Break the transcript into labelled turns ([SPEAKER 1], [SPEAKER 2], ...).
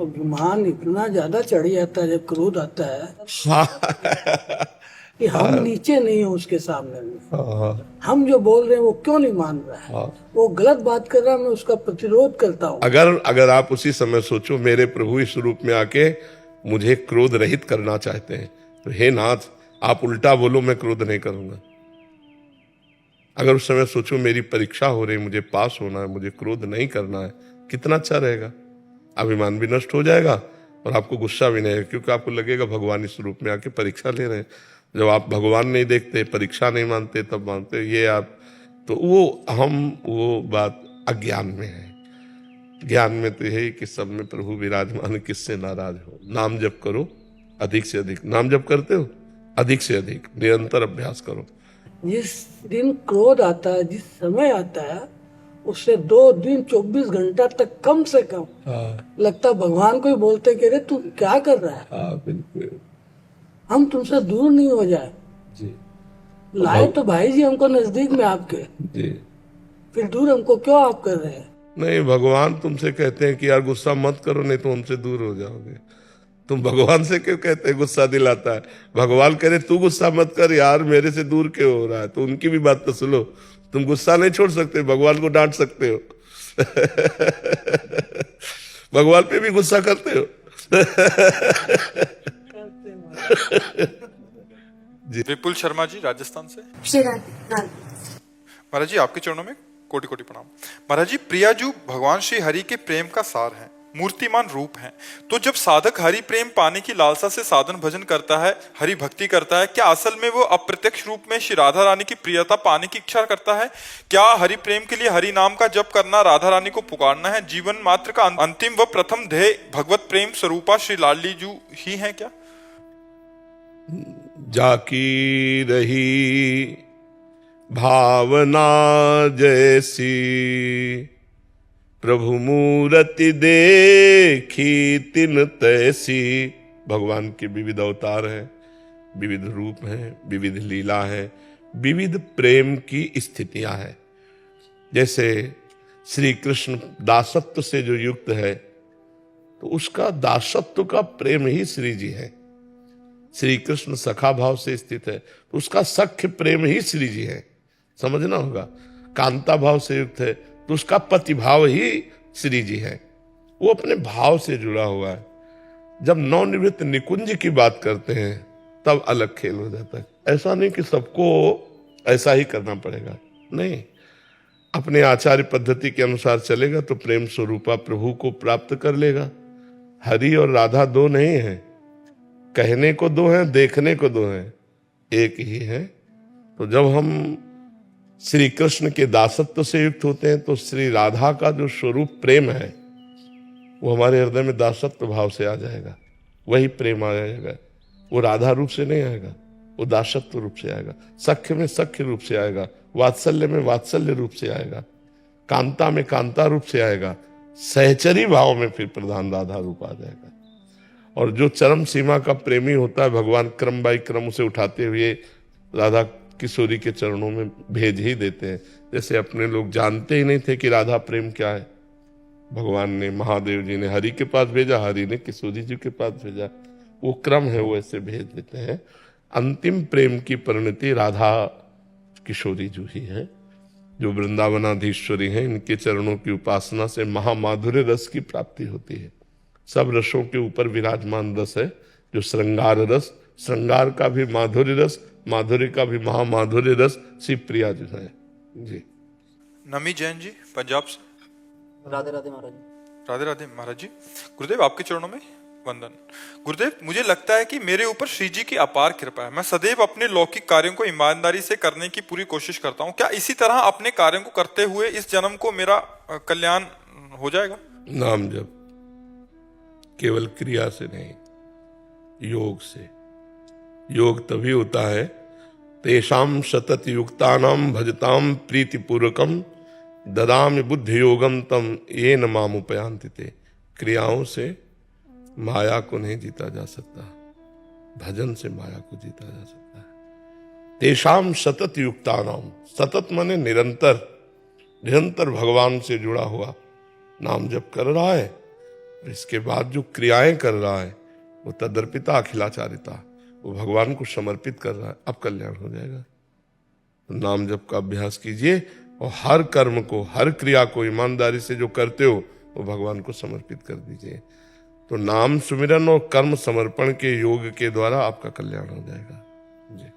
[SPEAKER 1] अभिमान इतना ज्यादा चढ़ जाता है जब क्रोध आता है
[SPEAKER 2] हाँ।
[SPEAKER 1] कि हम नीचे नहीं है उसके सामने में।
[SPEAKER 2] हाँ।
[SPEAKER 1] हम जो बोल रहे हैं वो क्यों नहीं मान रहा है,
[SPEAKER 2] हाँ।
[SPEAKER 1] वो गलत बात कर रहा है, मैं उसका प्रतिरोध करता हूँ।
[SPEAKER 2] अगर आप उसी समय सोचो मेरे प्रभु इस रूप में आके मुझे क्रोध रहित करना चाहते हैं, तो हे नाथ आप उल्टा बोलो, मैं क्रोध नहीं करूंगा। अगर उस समय सोचो मेरी परीक्षा हो रही, मुझे पास होना है, मुझे क्रोध नहीं करना है, कितना अच्छा रहेगा। अभिमान भी नष्ट हो जाएगा और आपको गुस्सा भी नहीं है, क्योंकि आपको लगेगा भगवान इस रूप में आके परीक्षा ले रहे हैं। जब आप भगवान नहीं देखते, परीक्षा नहीं मानते, तब मानते ये आप, तो वो बात अज्ञान में है। ज्ञान में तो यही कि सब में प्रभु विराजमान, किससे नाराज हो। नाम जप करो अधिक से अधिक। नाम जप करते हो अधिक से अधिक, निरंतर अभ्यास करो।
[SPEAKER 1] जिस दिन क्रोध आता है, जिस समय आता है, उससे 2 दिन 24 घंटा तक कम से कम लगता भगवान को ही बोलते कि अरे तू क्या कर रहा है,
[SPEAKER 2] बिल्कुल
[SPEAKER 1] हम तुमसे दूर नहीं हो जाए।
[SPEAKER 2] जी।
[SPEAKER 1] लाए तो भाई जी हमको नजदीक में आपके,
[SPEAKER 2] जी
[SPEAKER 1] फिर दूर हमको क्यों आप कर रहे हैं।
[SPEAKER 2] नहीं, भगवान तुमसे कहते हैं कि यार गुस्सा मत करो, नहीं तो हमसे दूर हो जाओगे। तुम भगवान से क्यों कहते हैं गुस्सा दिलाता है? भगवान कह रहे तू गुस्सा मत कर यार, मेरे से दूर क्यों हो रहा है? तो उनकी भी बात तो सुनो। तुम गुस्सा नहीं छोड़ सकते, भगवान को डांट सकते हो। भगवान पे भी गुस्सा करते हो।
[SPEAKER 3] विपुल शर्मा जी राजस्थान से।
[SPEAKER 4] श्री राधे।
[SPEAKER 3] महाराज जी आपके चरणों में कोटि कोटि प्रणाम। महाराज जी प्रियाजू भगवान श्री हरि के प्रेम का सार है, मूर्तिमान रूप है। तो जब साधक हरि प्रेम पाने की लालसा से साधन भजन करता है, हरि भक्ति करता है, क्या असल में वो अप्रत्यक्ष रूप में श्री राधा रानी की प्रियता पाने की इच्छा करता है? क्या हरि प्रेम के लिए हरि नाम का जप करना, राधा रानी को पुकारना है जीवन मात्र का अंतिम व प्रथम ध्येय भगवत प्रेम स्वरूपा श्री लाडली जू ही है क्या?
[SPEAKER 2] जाकी रही भावना जैसी, प्रभु मूरति देखी तिन तैसी। भगवान के विविध अवतार हैं, विविध रूप हैं, विविध लीला है, विविध प्रेम की स्थितियां हैं। जैसे श्री कृष्ण दासत्व से जो युक्त है, तो उसका दासत्व का प्रेम ही श्री जी है। श्री कृष्ण सखा भाव से स्थित है, तो उसका सख्य प्रेम ही श्री जी है, समझना होगा। कांता भाव से युक्त है, तो उसका पति भाव ही श्री जी है। वो अपने भाव से जुड़ा हुआ है। जब नवनिवृत्त निकुंज की बात करते हैं तब अलग खेल हो जाता है। ऐसा नहीं कि सबको ऐसा ही करना पड़ेगा, नहीं। अपने आचार्य पद्धति के अनुसार चलेगा तो प्रेम स्वरूपा प्रभु को प्राप्त कर लेगा। हरि और राधा दो नहीं है, कहने को दो हैं, देखने को दो हैं, एक ही है। तो जब हम श्री कृष्ण के दासत्व से युक्त होते हैं तो श्री राधा का जो स्वरूप प्रेम है वो हमारे हृदय में दासत्व भाव से आ जाएगा, वही प्रेम आ जाएगा। वो राधा रूप से नहीं आएगा, वो दासत्व रूप से आएगा। सख्य में सख्य रूप से आएगा, वात्सल्य में वात्सल्य रूप से आएगा, कांता में कांता रूप से आएगा, सहचरी भाव में फिर प्रधान राधा रूप आ जाएगा। और जो चरम सीमा का प्रेमी होता है, भगवान क्रम बाई क्रम उसे उठाते हुए राधा किशोरी के चरणों में भेज ही देते हैं। जैसे अपने लोग जानते ही नहीं थे कि राधा प्रेम क्या है, भगवान ने, महादेव जी ने हरि के पास भेजा, हरि ने किशोरी जी के पास भेजा। वो क्रम है, वो ऐसे भेज देते हैं। अंतिम प्रेम की परिणति राधा किशोरी जी ही है, जो वृंदावनाधीश्वरी हैं। इनके चरणों की उपासना से महामाधुर्य रस की प्राप्ति होती है। सब रसों के ऊपर विराजमान रस है जो श्रृंगार रस, श्रृंगार का भी माधुर्य रस, माधुर्य का भी महामाधुर्य रस शिव प्रिया जो है जी।
[SPEAKER 3] नमी जैन जी पंजाब से।
[SPEAKER 5] राधे राधे महाराज जी।
[SPEAKER 3] राधे राधे महाराज जी। गुरुदेव आपके चरणों में वंदन। गुरुदेव मुझे लगता है कि मेरे ऊपर श्री जी की अपार कृपा है। मैं सदैव अपने लौकिक कार्यों को ईमानदारी से करने की पूरी कोशिश करता हूँ। क्या इसी तरह अपने कार्यों को करते हुए इस जन्म को मेरा कल्याण हो जाएगा?
[SPEAKER 2] नाम जप केवल क्रिया से नहीं, योग से। योग तभी होता है तेषाम सतत युक्तानाम भजताम प्रीतिपूर्वकम ददामि बुद्धि योगम तम ये न माम उपयांति ते। क्रियाओं से माया को नहीं जीता जा सकता, भजन से माया को जीता जा सकता है। तेषाम सतत युक्तानाम, सतत माने निरंतर, निरंतर भगवान से जुड़ा हुआ नाम जप कर रहा है इसके बाद जो क्रियाएं कर रहा है वो तदर्पिता अखिलाचारिता, वो भगवान को समर्पित कर रहा है, अब कल्याण हो जाएगा। तो नाम जप का अभ्यास कीजिए और हर कर्म को, हर क्रिया को ईमानदारी से जो करते हो वो भगवान को समर्पित कर दीजिए। तो नाम सुमिरन और कर्म समर्पण के योग के द्वारा आपका कल्याण हो जाएगा। जी।